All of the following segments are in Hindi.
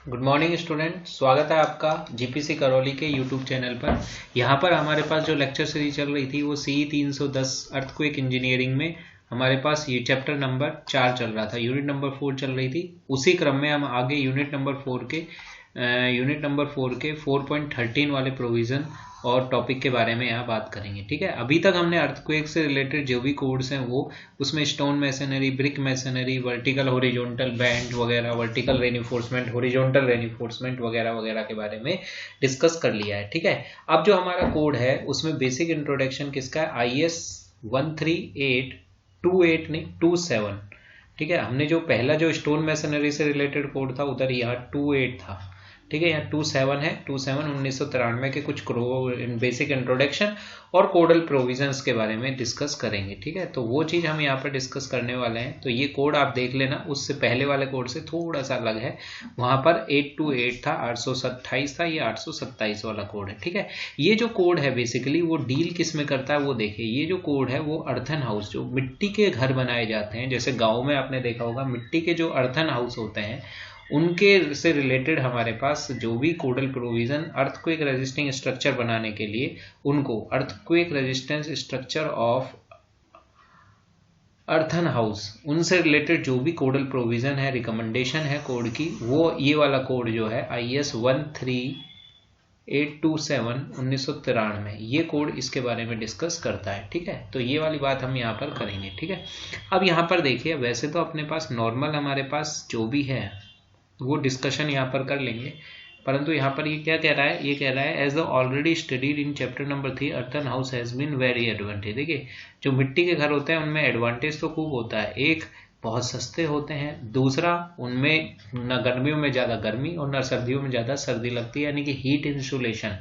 गुड मॉर्निंग स्टूडेंट, स्वागत है आपका जीपीसी करौली के यूट्यूब चैनल पर। यहाँ पर हमारे पास जो लेक्चर सीरीज चल रही थी वो CE 310 अर्थक्वेक इंजीनियरिंग में हमारे पास ये चैप्टर नंबर 4 चल रहा था, यूनिट नंबर 4 चल रही थी। उसी क्रम में हम आगे यूनिट नंबर 4 के 4.13 वाले प्रोविजन और टॉपिक के बारे में यहाँ बात करेंगे। ठीक है, अभी तक हमने अर्थक्वेक से रिलेटेड जो भी कोड्स हैं वो उसमें stone masonry, brick masonry, vertical horizontal band वगैरह, वर्टिकल रेनिफोर्समेंट, हॉरिजॉन्टल रेनिफोर्समेंट वगैरह वगैरह के बारे में डिस्कस कर लिया है। ठीक है, अब जो हमारा कोड है उसमें बेसिक इंट्रोडक्शन किसका है? IS 13828 नहीं 27। ठीक है, हमने जो पहला जो स्टोन मैसनरी से रिलेटेड कोड था उधर यहाँ 28 था। ठीक है, यहाँ 27 है। 27 1993 के कुछ बेसिक इंट्रोडक्शन और कोडल प्रोविजंस के बारे में डिस्कस करेंगे। ठीक है, तो वो चीज हम यहाँ पर डिस्कस करने वाले हैं। तो ये कोड आप देख लेना, उससे पहले वाले कोड से थोड़ा सा अलग है। वहां पर 828 था, 827 था, ये 827 वाला कोड है। ठीक है, ये जो कोड है बेसिकली वो डील किस में करता है वो देखिए। ये जो कोड है वो अर्थन हाउस, जो मिट्टी के घर बनाए जाते हैं, जैसे गाँव में आपने देखा होगा मिट्टी के जो अर्थन हाउस होते हैं उनके से रिलेटेड हमारे पास जो भी कोडल प्रोविजन अर्थक्वेक रेजिस्टिंग स्ट्रक्चर बनाने के लिए उनको earthquake resistance structure of earthen house, उनसे रिलेटेड जो भी कोडल प्रोविजन है, रिकमेंडेशन है कोड की, वो ये वाला कोड जो है IS 13827 1993, ये कोड इसके बारे में डिस्कस करता है। ठीक है, तो ये वाली बात हम यहाँ पर करेंगे। ठीक है, अब यहाँ पर देखिए, वैसे तो अपने पास नॉर्मल हमारे पास जो भी है वो डिस्कशन यहाँ पर कर लेंगे, परंतु यहाँ पर ये क्या कह रहा है? ये कह रहा है as the already studied in chapter number 3 earthen house has been very advantage. देखिए, जो मिट्टी के घर होते हैं उनमें एडवांटेज तो खूब होता है। एक, बहुत सस्ते होते हैं। दूसरा, उनमें न गर्मियों में ज़्यादा गर्मी और न सर्दियों में ज़्यादा सर्दी लगती है, यानी कि हीट इंसुलेशन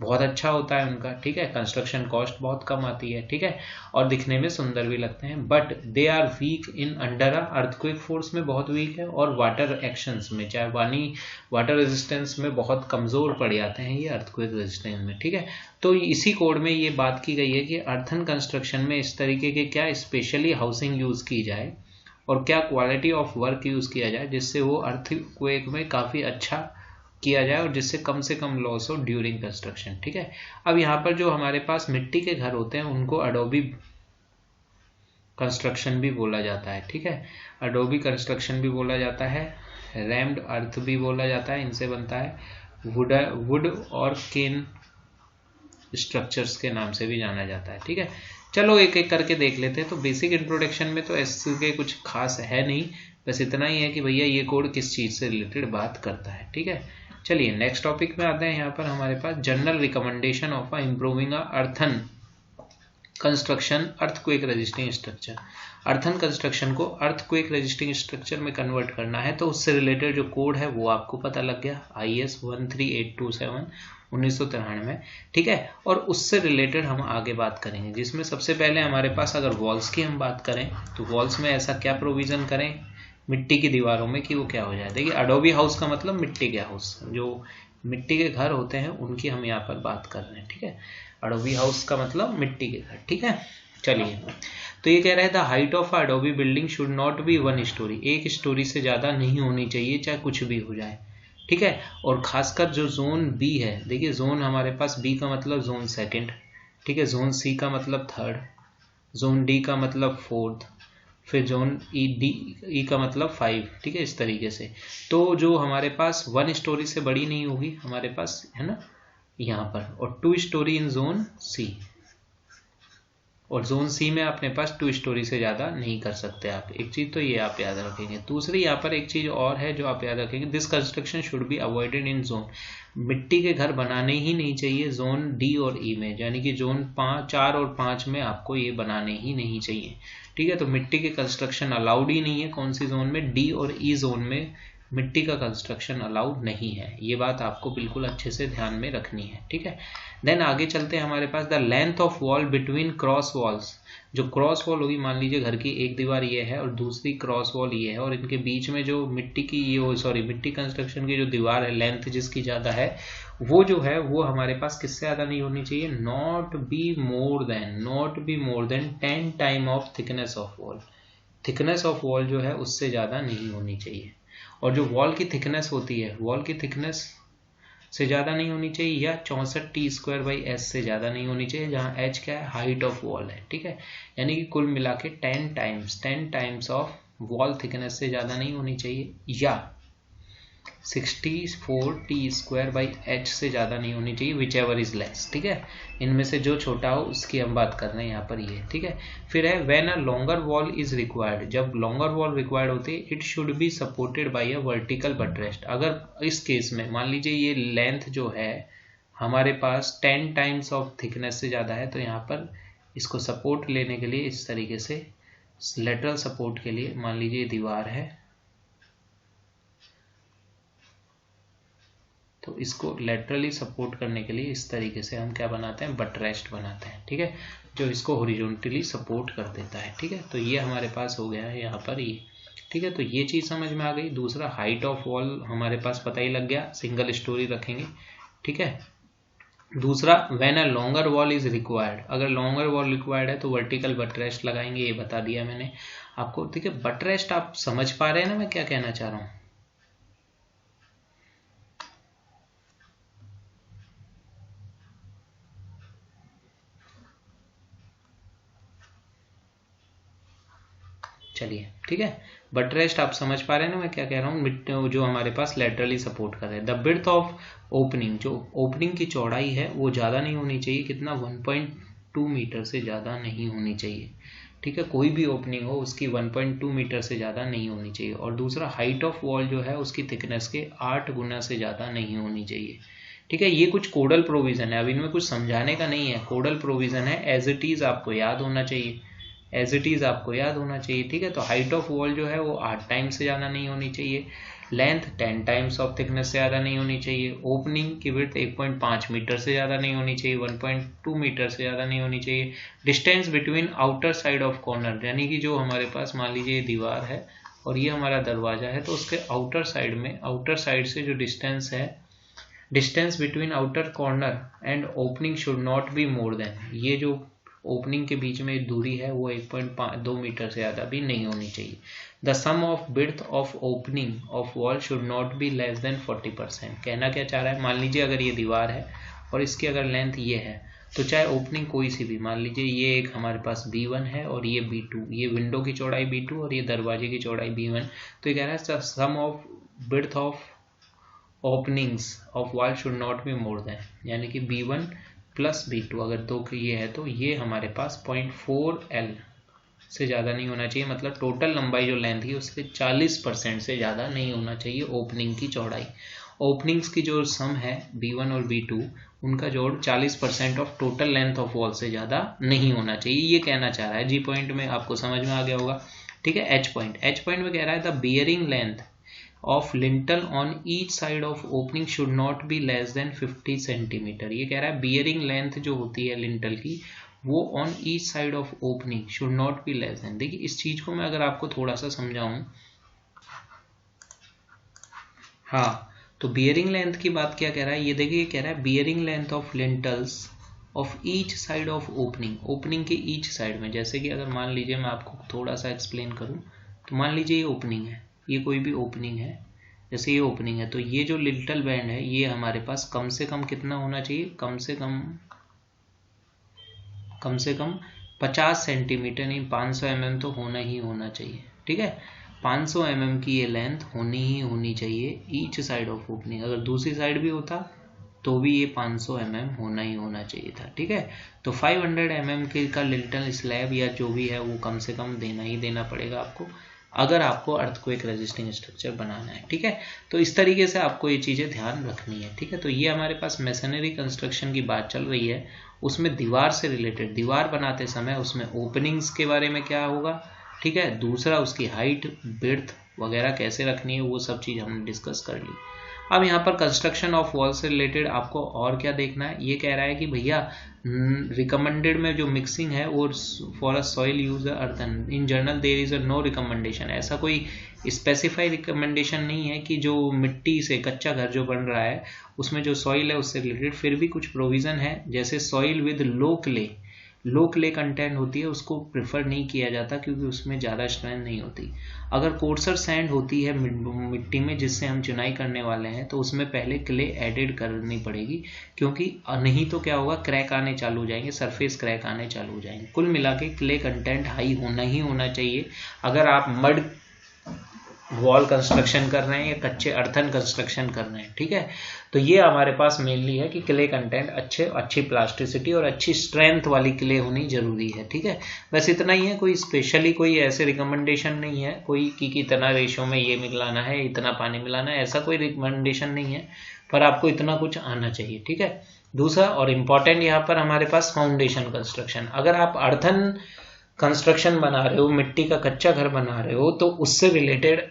बहुत अच्छा होता है उनका। ठीक है, कंस्ट्रक्शन कॉस्ट बहुत कम आती है। ठीक है, और दिखने में सुंदर भी लगते हैं। But they are weak in under earthquake force में बहुत वीक है, और वाटर एक्शंस में, चाहे वाटर रेजिस्टेंस में बहुत कमजोर पड़ जाते हैं ये अर्थक्वेक रेजिस्टेंस में। ठीक है, तो इसी कोड में ये बात की गई है कि अर्थन कंस्ट्रक्शन में इस तरीके के क्या स्पेशली हाउसिंग यूज की जाए और क्या क्वालिटी ऑफ वर्क यूज किया जाए जिससे वो अर्थक्वेक में काफी अच्छा किया जाए और जिससे कम से कम लॉस हो ड्यूरिंग कंस्ट्रक्शन। ठीक है, अब यहाँ पर जो हमारे पास मिट्टी के घर होते हैं उनको अडोबी कंस्ट्रक्शन भी बोला जाता है। ठीक है, अडोबी कंस्ट्रक्शन भी बोला जाता है, रैम्ड अर्थ भी बोला जाता है। इनसे बनता है वुड और केन स्ट्रक्चर्स के नाम से भी जाना जाता है। ठीक है, चलो एक एक करके देख लेते हैं। तो बेसिक इंट्रोडक्शन में तो इसके कुछ खास है नहीं, बस इतना ही है कि भैया ये कोड किस चीज से रिलेटेड बात करता है। ठीक है, चलिए नेक्स्ट टॉपिक में आते हैं। यहाँ पर हमारे पास general recommendation of improving earthen construction earthquake resisting structure. Earthen construction को अर्थक्वेक रेजिस्टिंग स्ट्रक्चर में कन्वर्ट करना है, तो उससे रिलेटेड जो कोड है वो आपको पता लग गया, IS 13827 1993। ठीक है, और उससे रिलेटेड हम आगे बात करेंगे, जिसमें सबसे पहले हमारे पास अगर वॉल्स की हम बात करें तो वॉल्स में ऐसा क्या प्रोविजन करें मिट्टी की दीवारों में कि वो क्या हो जाए। देखिए, अडोबी हाउस का मतलब मिट्टी के हाउस, जो मिट्टी के घर होते हैं उनकी हम यहाँ पर बात कर रहे हैं। ठीक है, अडोबी हाउस का मतलब मिट्टी के घर। ठीक है, चलिए, तो ये कह रहा है the height of Adobe building should not B 1 story, 1 story से ज्यादा नहीं होनी चाहिए, चाहे कुछ भी हो जाए। ठीक है, और खासकर जो जोन बी है, देखिए जोन हमारे पास बी का मतलब जोन सेकंड, ठीक है, जोन सी का मतलब थर्ड, जोन डी का मतलब फोर्थ, फिर जोन ई का मतलब 5। ठीक है, इस तरीके से। तो जो हमारे पास 1 स्टोरी से बड़ी नहीं होगी हमारे पास, है ना, यहाँ पर, और 2 स्टोरी इन जोन सी, और जोन सी में अपने पास 2 स्टोरी से ज्यादा नहीं कर सकते आप। एक चीज तो ये आप याद रखेंगे। दूसरी यहाँ पर एक चीज और है जो आप याद रखेंगे, this construction should be avoided in zone, मिट्टी के घर बनाने ही नहीं चाहिए जोन डी और ई में, यानी कि जोन 4 और 5 में आपको ये बनाने ही नहीं चाहिए। ठीक है, तो मिट्टी के कंस्ट्रक्शन अलाउड ही नहीं है कौन सी जोन में? डी और ई जोन में मिट्टी का कंस्ट्रक्शन अलाउड नहीं है। ये बात आपको बिल्कुल अच्छे से ध्यान में रखनी है। ठीक है, देन आगे चलते हैं। हमारे पास the length of wall between cross walls, जो क्रॉस वॉल होगी, मान लीजिए घर की एक दीवार ये है और दूसरी क्रॉस वॉल ये है, और इनके बीच में जो मिट्टी कंस्ट्रक्शन की जो दीवार है, लेंथ जिसकी ज्यादा है, वो जो है वो हमारे पास किससे ज्यादा नहीं होनी चाहिए? Not be more then 10 time of thickness of wall. Thickness of wall जो है उससे ज्यादा नहीं होनी चाहिए। और जो वॉल की थिकनेस होती है, वॉल की थिकनेस से ज़्यादा नहीं होनी चाहिए या 64 T² S से ज़्यादा नहीं होनी चाहिए, जहाँ H क्या है, हाइट ऑफ वॉल है, ठीक है। यानी कि कुल मिला के 10 टाइम्स ऑफ वॉल थिकनेस से ज़्यादा नहीं होनी चाहिए, या 64 T² से ज़्यादा नहीं होनी चाहिए, विच एवर इज लेस, ठीक है। इनमें से जो छोटा हो उसकी हम बात कर रहे हैं यहाँ पर ये, ठीक है। फिर है when a longer wall is required, जब लॉन्गर वॉल रिक्वायर्ड होती है, it should be supported by a vertical buttress. अगर इस केस में मान लीजिए ये लेंथ जो है हमारे पास 10 टाइम्स ऑफ थिकनेस से ज़्यादा है, तो यहाँ पर इसको सपोर्ट लेने के लिए इस तरीके से लेटरल सपोर्ट के लिए, मान लीजिए दीवार है तो इसको लेटरली सपोर्ट करने के लिए इस तरीके से हम क्या बनाते हैं, बटरेस्ट बनाते हैं, ठीक है, जो इसको हॉरिजॉन्टली सपोर्ट कर देता है, ठीक है। तो ये हमारे पास हो गया है यहाँ पर ये, ठीक है। तो ये चीज़ समझ में आ गई। दूसरा हाइट ऑफ वॉल हमारे पास पता ही लग गया, सिंगल स्टोरी रखेंगे, ठीक है। दूसरा when a longer wall is required, अगर लॉन्गर वॉल रिक्वायर्ड है तो वर्टिकल बटरेस्ट लगाएंगे, ये बता दिया मैंने आपको, ठीक है। बटरेस्ट आप समझ पा रहे हैं ना मैं क्या कहना चाह रहा हूँ। चलिए, ठीक है, बटरेस्ट आप समझ पा रहे हैं ना मैं क्या कह रहा हूँ, जो हमारे पास लेटरली सपोर्ट कर रहे हैं। द विड्थ ऑफ ओपनिंग, जो ओपनिंग की चौड़ाई है वो ज़्यादा नहीं होनी चाहिए, कितना, 1.2 मीटर से ज़्यादा नहीं होनी चाहिए, ठीक है। कोई भी ओपनिंग हो उसकी 1.2 मीटर से ज़्यादा नहीं होनी चाहिए। और दूसरा हाइट ऑफ वॉल जो है उसकी थिकनेस के 8 गुना से ज़्यादा नहीं होनी चाहिए, ठीक है। ये कुछ कोडल प्रोविज़न है, अब इनमें कुछ समझाने का नहीं है, कोडल प्रोविज़न है, एज इट इज़ आपको याद होना चाहिए, एज इट इज़ आपको याद होना चाहिए, ठीक है। तो हाइट ऑफ वॉल जो है वो 8 टाइम्स से ज़्यादा नहीं होनी चाहिए, लेंथ 10 टाइम्स ऑफ थिकनेस से ज़्यादा नहीं होनी चाहिए, ओपनिंग की विड्थ 1.5 मीटर से ज़्यादा नहीं होनी चाहिए, 1.2 मीटर से ज़्यादा नहीं होनी चाहिए। Distance between outer side of corner, यानी कि जो हमारे पास मान लीजिए दीवार है और ये हमारा दरवाजा है, तो उसके आउटर साइड में, आउटर साइड से जो डिस्टेंस है, distance between outer corner and opening should not be more then, ये जो ओपनिंग के बीच में दूरी है वो 1.2 मीटर से ज़्यादा भी नहीं होनी चाहिए। The sum of width of opening of wall should not be less than 40%। कहना क्या चाह रहा है, मान लीजिए अगर ये दीवार है और इसकी अगर लेंथ ये है, तो चाहे ओपनिंग कोई सी भी, मान लीजिए ये एक हमारे पास B1 है और ये B2, ये विंडो की चौड़ाई B2 और ये दरवाजे की चौड़ाई B1, तो ये कह रहा है sum of width of openings of wall should not be more than, यानी कि B1 प्लस B2, अगर दो ये है तो ये हमारे पास 0.4L से ज़्यादा नहीं होना चाहिए, मतलब टोटल लंबाई जो लेंथ है उसके 40% से ज़्यादा नहीं होना चाहिए ओपनिंग की चौड़ाई। ओपनिंग्स की जो सम है B1 और B2, उनका जोड़ 40% of total length of wall से ज़्यादा नहीं होना चाहिए, ये कहना चाह रहा है। जी पॉइंट में आपको समझ में आ गया होगा, ठीक है। एच पॉइंट में कह रहा है the bearing length of lintel on each side of opening should not be less than 50 centimetre. ये कह रहा है बियरिंग लेंथ जो होती है लिंटल की, वो on each side of opening should not be less then. देखिए इस चीज को मैं अगर आपको थोड़ा सा समझाऊं, हाँ, तो बियरिंग लेंथ की बात क्या कह रहा है, ये देखिए कह रहा है bearing length of lintels of each side of opening, opening के ईच साइड में। जैसे कि अगर मान लीजिए मैं आपको थोड़ा सा एक्सप्लेन करूं, तो मान लीजिए ये ओपनिंग है, ये कोई भी ओपनिंग है, जैसे ये ओपनिंग है, तो ये जो लिंटल बैंड है ये हमारे पास कम से कम कितना होना चाहिए, कम से कम 50 सेंटीमीटर नहीं 500 mm तो होना ही होना चाहिए, ठीक है। 500 mm की ये लेंथ होनी ही होनी चाहिए ईच साइड ऑफ ओपनिंग। अगर दूसरी साइड भी होता तो भी ये 500 mm होना ही होना चाहिए था, ठीक है। तो 500 mm के का लिंटल स्लैब या जो भी है वो कम से कम देना ही देना पड़ेगा आपको, अगर आपको अर्थक्वेक रेजिस्टिंग स्ट्रक्चर बनाना है, ठीक है। तो इस तरीके से आपको ये चीज़ें ध्यान रखनी है, ठीक है। तो ये हमारे पास मेसनरी कंस्ट्रक्शन की बात चल रही है, उसमें दीवार से रिलेटेड, दीवार बनाते समय उसमें ओपनिंग्स के बारे में क्या होगा, ठीक है। दूसरा उसकी हाइट, विड्थ वगैरह कैसे रखनी है, वो सब चीज़ हमने डिस्कस कर ली। अब यहाँ पर कंस्ट्रक्शन ऑफ वॉल से रिलेटेड आपको और क्या देखना है, ये कह रहा है कि भैया रिकमेंडेड में जो मिक्सिंग है वो for a soil use earthen, in general there is a no recommendation. ऐसा कोई स्पेसिफाई रिकमेंडेशन नहीं है कि जो मिट्टी से कच्चा घर जो बन रहा है उसमें जो सॉइल है उससे रिलेटेड, फिर भी कुछ प्रोविजन है, जैसे soil with low clay. Low clay content होती है उसको प्रेफर नहीं किया जाता क्योंकि उसमें ज़्यादा स्ट्रेंथ नहीं होती। अगर कोर्सर सैंड होती है मिट्टी में जिससे हम चुनाई करने वाले हैं तो उसमें पहले क्ले एडेड करनी पड़ेगी, क्योंकि नहीं तो क्या होगा, क्रैक आने चालू हो जाएंगे, सरफेस क्रैक आने चालू हो जाएंगे। कुल मिला के क्ले कंटेंट हाई होना ही होना चाहिए अगर आप मड वॉल कंस्ट्रक्शन कर रहे हैं या कच्चे अर्थन कंस्ट्रक्शन कर रहे हैं। ठीक है, तो ये हमारे पास मेनली है कि क्ले कंटेंट अच्छी प्लास्टिसिटी और अच्छी स्ट्रेंथ वाली क्ले होनी जरूरी है। ठीक है, बस इतना ही है, कोई स्पेशली कोई ऐसे रिकमेंडेशन नहीं है कोई कि इतना रेशो में ये मिलाना है, इतना पानी मिलाना है, ऐसा कोई रिकमेंडेशन नहीं है, पर आपको इतना कुछ आना चाहिए। ठीक है, दूसरा और इम्पॉर्टेंट यहाँ पर हमारे पास फाउंडेशन कंस्ट्रक्शन। अगर आप अर्थन कंस्ट्रक्शन बना रहे हो, मिट्टी का कच्चा घर बना रहे हो, तो उससे रिलेटेड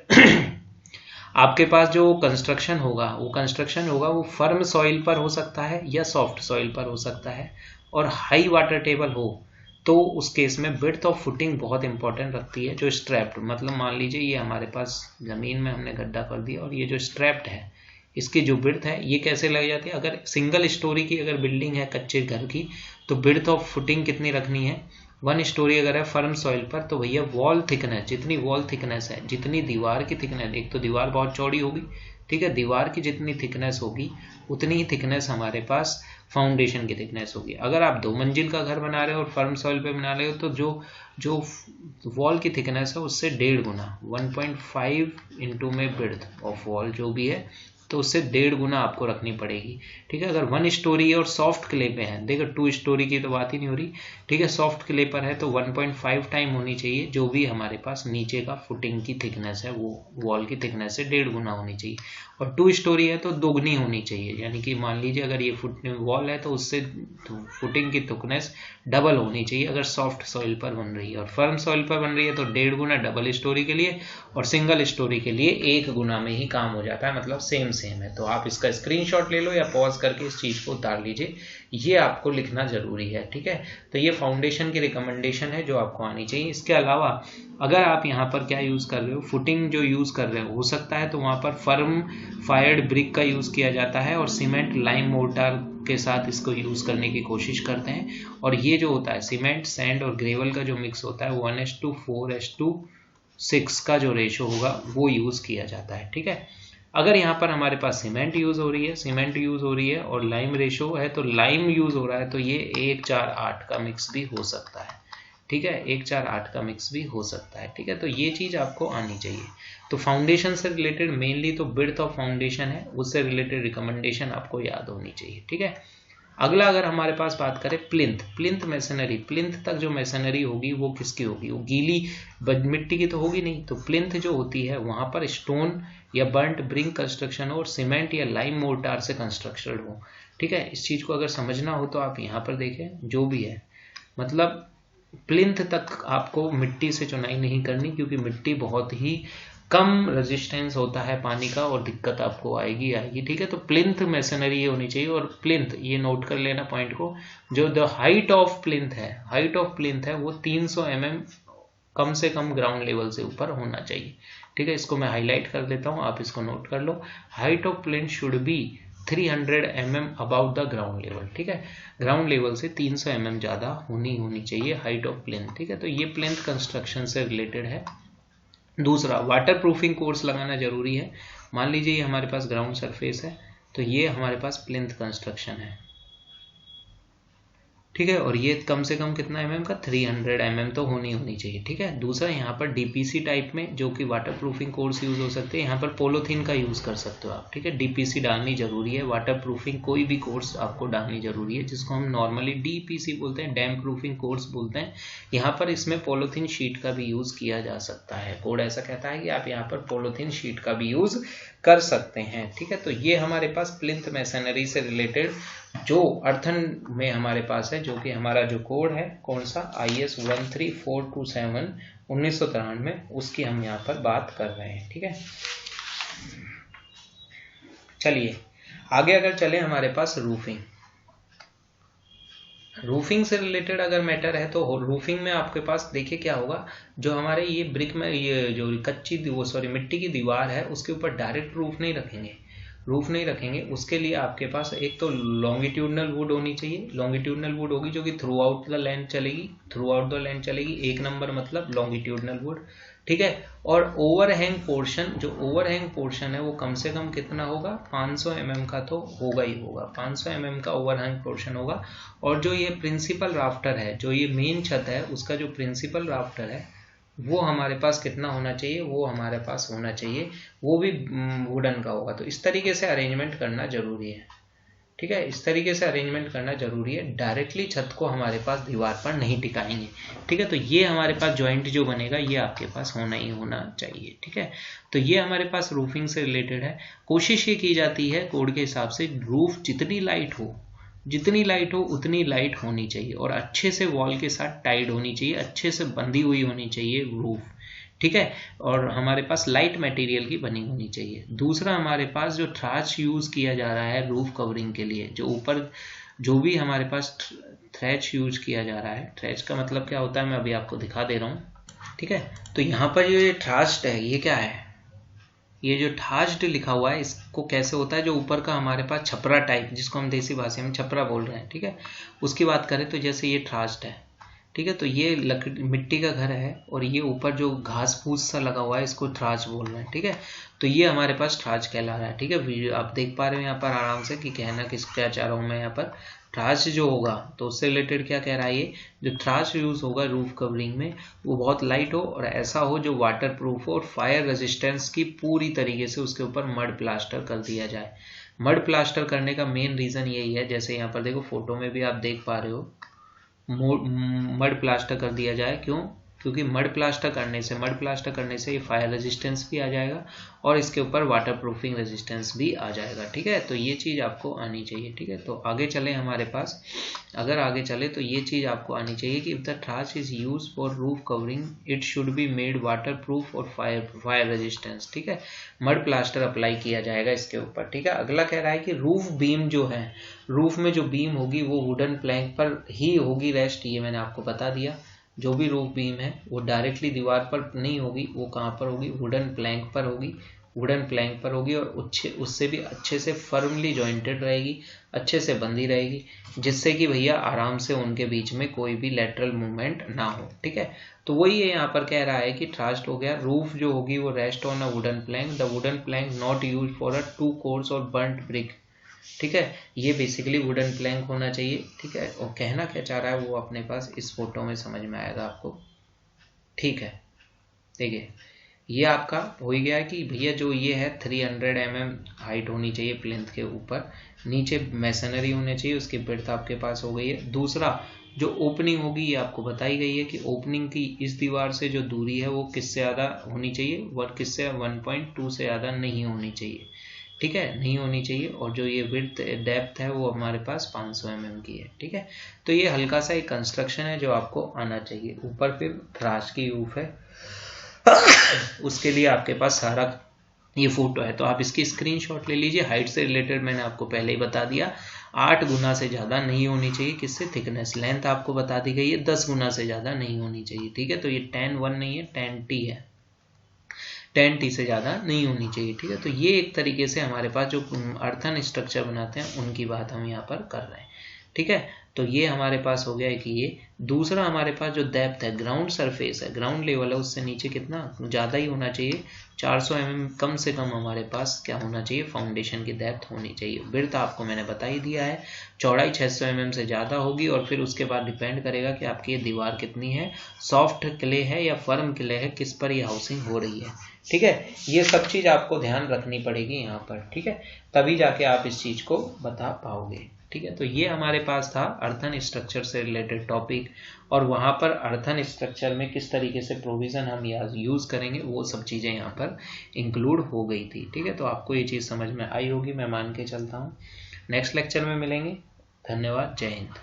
आपके पास जो कंस्ट्रक्शन होगा वो फर्म सॉइल पर हो सकता है या सॉफ्ट सॉइल पर हो सकता है, और हाई वाटर टेबल हो तो उस केस में विड्थ ऑफ फुटिंग बहुत इंपॉर्टेंट रखती है। जो स्ट्रैप्ड, मतलब मान लीजिए ये हमारे पास जमीन में हमने गड्ढा कर दिया और ये जो स्ट्रैप्ड है इसकी जो विड्थ है ये कैसे लग जाती है। अगर सिंगल स्टोरी की अगर बिल्डिंग है कच्चे घर की तो विड्थ ऑफ फुटिंग कितनी रखनी है, 1 स्टोरी अगर है फर्म सॉइल पर तो भैया वॉल थिकनेस, जितनी वॉल थिकनेस है, जितनी दीवार की थिकनेस, एक तो दीवार बहुत चौड़ी होगी, ठीक है, दीवार की जितनी थिकनेस होगी उतनी ही थिकनेस हमारे पास फाउंडेशन की थिकनेस होगी। अगर आप 2 मंजिल का घर बना रहे हो और फर्म सॉइल पे बना रहे हो तो जो वॉल की थिकनेस है उससे 1.5 गुना 1.5 इंटू में विड्थ ऑफ वॉल जो भी है तो उससे 1.5 गुना आपको रखनी पड़ेगी। ठीक है, अगर 1 स्टोरी है और सॉफ्ट क्ले पे है, देखो 2 स्टोरी की तो बात ही नहीं हो रही, ठीक है, सॉफ्ट क्ले पर है तो 1.5 टाइम होनी चाहिए जो भी हमारे पास नीचे का फुटिंग की थिकनेस है वो वॉल की थिकनेस से 1.5 गुना होनी चाहिए। और 2 स्टोरी है तो दोगुनी होनी चाहिए, यानी कि मान लीजिए अगर ये वॉल है तो उससे फुटिंग की थिकनेस डबल होनी चाहिए अगर सॉफ्ट सॉइल पर बन रही है, और फर्म सॉइल पर बन रही है तो 1.5 गुना डबल स्टोरी के लिए, और सिंगल स्टोरी के लिए 1 गुना में ही काम हो जाता है, मतलब सेम है। तो आप इसका स्क्रीनशॉट ले लो या पॉज करके इस चीज को उतार लीजिए, ये आपको लिखना जरूरी है। ठीक है, तो ये फाउंडेशन की रिकमेंडेशन है जो आपको आनी चाहिए। इसके अलावा अगर आप यहाँ पर क्या यूज कर रहे हो, फुटिंग जो यूज कर रहे हो सकता है तो वहां पर फर्म फायर्ड ब्रिक का यूज किया जाता है और सीमेंट लाइम मोर्टार के साथ इसको यूज करने की कोशिश करते हैं। और ये जो होता है सीमेंट सैंड और ग्रेवल का जो मिक्स होता है 1:4:6 का जो रेशो होगा वो यूज किया जाता है। ठीक है, अगर यहाँ पर हमारे पास सीमेंट यूज हो रही है और लाइम रेशो है तो लाइम यूज हो रहा है तो ये 1:4:8 का मिक्स भी हो सकता है। ठीक है, 1:4:8 का मिक्स भी हो सकता है। ठीक है, तो ये चीज आपको आनी चाहिए। तो फाउंडेशन से रिलेटेड मेनली तो विड्थ ऑफ फाउंडेशन है, उससे रिलेटेड रिकमेंडेशन आपको याद होनी चाहिए। ठीक है, अगला अगर हमारे पास बात करें प्लिंथ मैसनरी, प्लिंथ तक जो मैसनरी होगी वो किसकी होगी, वो गीली मिट्टी की तो होगी नहीं, तो प्लिंथ जो होती है वहां पर स्टोन या बर्न्ट ब्रिक कंस्ट्रक्शन हो और सीमेंट या लाइम मोर्टार से कंस्ट्रक्शन हो। ठीक है, इस चीज को अगर समझना हो तो आप यहाँ पर देखें, जो भी है मतलब प्लिंथ तक आपको मिट्टी से चुनाई नहीं करनी क्योंकि मिट्टी बहुत ही कम रेजिस्टेंस होता है पानी का और दिक्कत आपको आएगी। ठीक है, तो प्लिंथ मैसनरी ये होनी चाहिए। और प्लिंथ ये नोट कर लेना पॉइंट को, जो द हाइट ऑफ प्लिंथ है वो 300 mm कम से कम ग्राउंड लेवल से ऊपर होना चाहिए। ठीक है, इसको मैं हाईलाइट कर देता हूँ, आप इसको नोट कर लो। Height of plinth should be 300 mm about the ground level. ठीक है, ग्राउंड लेवल से 300 mm ज्यादा होनी चाहिए हाइट ऑफ प्लिंथ। ठीक है, तो ये प्लिंथ कंस्ट्रक्शन से रिलेटेड है। दूसरा, वाटर प्रूफिंग कोर्स लगाना जरूरी है। मान लीजिए ये हमारे पास ग्राउंड सरफेस है तो ये हमारे पास प्लिंथ कंस्ट्रक्शन है। ठीक है, और ये कम से कम कितना mm का, 300 mm तो होनी चाहिए। ठीक है, दूसरा यहाँ पर डीपीसी टाइप में जो कि वाटर प्रूफिंग कोर्स यूज हो सकते हैं, यहाँ पर पोलोथीन का यूज कर सकते हो आप। ठीक है, डीपीसी डालनी जरूरी है, वाटर प्रूफिंग कोई भी कोर्स आपको डालनी जरूरी है, जिसको हम नॉर्मली डीपीसी बोलते हैं, डैम प्रूफिंग कोर्स बोलते हैं। यहाँ पर इसमें पोलोथीन शीट का भी यूज किया जा सकता है, कोड ऐसा कहता है कि आप यहाँ पर पोलोथीन शीट का भी यूज कर सकते हैं। ठीक है, तो ये हमारे पास प्लिंथ मैसनरी से रिलेटेड जो अर्थन में हमारे पास है, जो कि हमारा जो कोड है कौन सा, IS 13427 1993, उसकी हम यहाँ पर बात कर रहे हैं। ठीक है, चलिए आगे अगर चले, हमारे पास रूफिंग से रिलेटेड अगर मैटर है तो रूफिंग में आपके पास देखिए क्या होगा, जो हमारे ये ब्रिक में ये जो मिट्टी की दीवार है उसके ऊपर डायरेक्ट रूफ नहीं रखेंगे, रूफ नहीं रखेंगे, उसके लिए आपके पास एक तो लॉन्गिट्यूडनल वुड होनी चाहिए। लॉन्गिट्यूडनल वुड होगी जो कि थ्रू आउट द लेंथ चलेगी। 1 नंबर मतलब लॉन्गिट्यूडनल वुड, ठीक है। और ओवरहैंग पोर्शन, जो ओवरहैंग पोर्शन है वो कम से कम कितना होगा, 500 mm का तो होगा ही होगा, 500 mm का ओवरहैंग पोर्शन होगा। और जो ये प्रिंसिपल राफ्टर है, जो ये मेन छत है, उसका जो प्रिंसिपल राफ्टर है वो हमारे पास कितना होना चाहिए, वो हमारे पास होना चाहिए, वो भी वुडन का होगा। तो इस तरीके से अरेंजमेंट करना जरूरी है, ठीक है। इस तरीके से अरेंजमेंट करना जरूरी है। डायरेक्टली छत को हमारे पास दीवार पर नहीं टिकाएंगे, ठीक है। तो ये हमारे पास जॉइंट जो बनेगा ये आपके पास होना ही होना चाहिए, ठीक है। तो ये हमारे पास रूफिंग से रिलेटेड है। कोशिश ये की जाती है कोड के हिसाब से रूफ जितनी लाइट हो उतनी लाइट होनी चाहिए, और अच्छे से वॉल के साथ टाइड होनी चाहिए, अच्छे से बंधी हुई होनी चाहिए रूफ, ठीक है। और हमारे पास लाइट मटेरियल की बनी होनी चाहिए। दूसरा, हमारे पास जो थ्राच यूज किया जा रहा है रूफ कवरिंग के लिए, जो ऊपर जो भी हमारे पास थ्रेच यूज किया जा रहा है, थ्रेच का मतलब क्या होता है मैं अभी आपको दिखा दे रहा हूँ, ठीक है। तो यहाँ पर ये थ्राच्ड है, ये क्या है, ये जो थ्राच्ड लिखा हुआ है इसको कैसे होता है, जो ऊपर का हमारे पास छपरा टाइप, जिसको हम देसी भाषा में छपरा बोल रहे हैं, ठीक है, उसकी बात करें तो जैसे ये थ्राच्ड है, ठीक है। तो ये लकड़ी मिट्टी का घर है और ये ऊपर जो घास फूस सा लगा हुआ है इसको थ्राच बोल रहे हैं, ठीक है। तो ये हमारे पास थ्राच कहला रहा है, ठीक है। आप देख पा रहे हो यहाँ पर आराम से कि कहना क्या चाह रहा हूँ मैं यहाँ पर। थ्राच जो होगा तो उससे रिलेटेड क्या कह रहा है, ये जो थ्राच यूज होगा रूफ कवरिंग में वो बहुत लाइट हो और ऐसा हो जो वाटर प्रूफ हो और फायर रेजिस्टेंस की पूरी तरीके से उसके ऊपर मड प्लास्टर कर दिया जाए। मड प्लास्टर करने का मेन रीजन यही है, जैसे यहाँ पर देखो फोटो में भी आप देख पा रहे हो, मड प्लास्टर कर दिया जाए। क्यों? क्योंकि मड प्लास्टर करने से ये फायर रेजिस्टेंस भी आ जाएगा और इसके ऊपर वाटर प्रूफिंग रेजिस्टेंस भी आ जाएगा, ठीक है। तो ये चीज़ आपको आनी चाहिए, ठीक है। तो आगे चले हमारे पास, अगर आगे चले तो ये चीज़ आपको आनी चाहिए कि if the thatch is use for roof covering it should be made water proof और फायर रेजिस्टेंस, ठीक है। मड प्लास्टर अप्लाई किया जाएगा इसके ऊपर, ठीक है। अगला कह रहा है कि रूफ बीम जो है, रूफ में जो बीम होगी वो वुडन प्लैंक पर ही होगी रेस्ट, ये मैंने आपको बता दिया। जो भी रूफ बीम है वो डायरेक्टली दीवार पर नहीं होगी, वो कहाँ पर होगी, वुडन प्लैंक पर होगी और उससे भी अच्छे से फर्मली जॉइंटेड रहेगी, अच्छे से बंधी रहेगी, जिससे कि भैया आराम से उनके बीच में कोई भी लेटरल मूवमेंट ना हो, ठीक है। तो वही है यहाँ पर कह रहा है कि थ्रास्ट हो गया, रूफ जो होगी वो rest on a wooden plank, the wooden plank not use for a 2 course और बर्न्ट ब्रिक, ठीक है। ये बेसिकली वुडन प्लैंक होना चाहिए, ठीक है। और कहना क्या चाह रहा है वो अपने पास इस फोटो में समझ में आएगा आपको, ठीक है। देखिए ये आपका हो ही गया कि भैया जो ये है 300 mm हाइट होनी चाहिए प्लिंथ के ऊपर, नीचे मैसनरी होने चाहिए, उसकी ब्रेड्थ आपके पास हो गई है। दूसरा जो ओपनिंग होगी ये आपको बताई गई है कि ओपनिंग की इस दीवार से जो दूरी है वो किससे ज़्यादा होनी चाहिए, किससे 1.2 से ज़्यादा नहीं होनी चाहिए, ठीक है, नहीं होनी चाहिए। और जो ये विड्थ डेप्थ है वो हमारे पास 500 mm की है, ठीक है। तो ये हल्का सा एक कंस्ट्रक्शन है जो आपको आना चाहिए। ऊपर फिर थ्राच की रूफ है उसके लिए आपके पास सारा ये फोटो है, तो आप इसकी स्क्रीनशॉट ले लीजिए। हाइट से रिलेटेड मैंने आपको पहले ही बता दिया, 8 गुना से ज़्यादा नहीं होनी चाहिए, किससे, थिकनेस। लेंथ आपको बता दी गई है 10 गुना से ज़्यादा नहीं होनी चाहिए, ठीक है। तो ये 10-1 नहीं है, 10T है, 10T से ज़्यादा नहीं होनी चाहिए, ठीक है। तो ये एक तरीके से हमारे पास जो अर्थन स्ट्रक्चर बनाते हैं उनकी बात हम यहाँ पर कर रहे हैं, ठीक है। तो ये हमारे पास हो गया है कि ये। दूसरा हमारे पास जो डेप्थ है, ग्राउंड सरफेस है, ग्राउंड लेवल है, उससे नीचे कितना ज़्यादा ही होना चाहिए, 400 mm कम से कम हमारे पास क्या होना चाहिए, फाउंडेशन की डेप्थ होनी चाहिए। विड्थ आपको मैंने बता ही दिया है, चौड़ाई 600 mm से ज़्यादा होगी और फिर उसके बाद डिपेंड करेगा कि आपकी ये दीवार कितनी है, सॉफ्ट क्ले है या फर्म क्ले है, किस पर ये हाउसिंग हो रही है, ठीक है। ये सब चीज़ आपको ध्यान रखनी पड़ेगी यहाँ पर, ठीक है, तभी जाके आप इस चीज़ को बता पाओगे, ठीक है। तो ये हमारे पास था अर्थन स्ट्रक्चर से रिलेटेड टॉपिक, और वहाँ पर अर्थन स्ट्रक्चर में किस तरीके से प्रोविज़न हम यूज़ करेंगे वो सब चीज़ें यहाँ पर इंक्लूड हो गई थी, ठीक है। तो आपको ये चीज़ समझ में आई होगी, मैं मान के चलता हूँ। नेक्स्ट लेक्चर में मिलेंगे, धन्यवाद, जय हिंद।